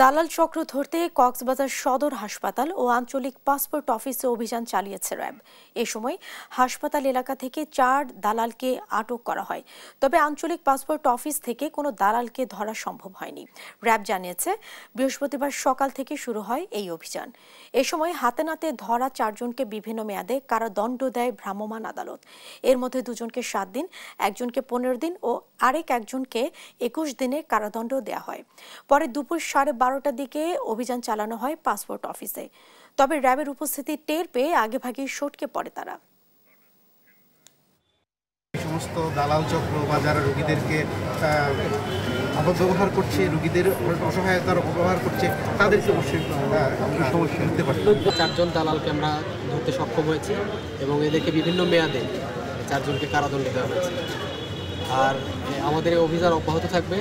দালাল চক্র ধরতে কক্সবাজার সদর হাসপাতাল ও আঞ্চলিক পাসপোর্ট অফিসে অভিযান চালিয়েছে র্যাব। এ সময় হাসপাতাল এলাকা থেকে 4 দালালকে আটক করা হয়। তবে আঞ্চলিক পাসপোর্ট অফিস থেকে কোনো দালালকে ধরা সম্ভব হয়নি। র্যাব জানিয়েছে, বৃহস্পতিবার সকাল থেকে শুরু হয় এই অভিযান। এ সময় হাতে নাতে ধরা 4 জনকে বিভিন্ন মেয়াদে কারাদণ্ড দেয় ভ্রাম্যমাণ আদালত। এর মধ্যে 2 জনকে 7 দিন, একজনকে 15 দিন ও একজনকে 21 দিনের কারাদণ্ড দেওয়া হয়। পরে দুপুর 12:30টার দিকে অভিযান চালানো হয় পাসপোর্ট অফিসে। তবে র্যাবের উপস্থিতি টের পেয়ে আগেভাগেই সটকে পড়ে তারা। সমস্ত দালাল চক্র বা যারা রোগীদেরকে অপব্যবহার করছে, রোগীদের অসহায়তার অপব্যবহার করছে, তাদেরকে অবশ্যই সমস্যা নিতে পারি। 4 জন দালালকে আমরা ধরতে সক্ষম হয়েছি এবং এদেরকে বিভিন্ন মেয়াদে 4 জনকে কারাদণ্ড দেওয়া হয়েছে। আর আমাদের এই অভিযান অব্যাহত থাকবে।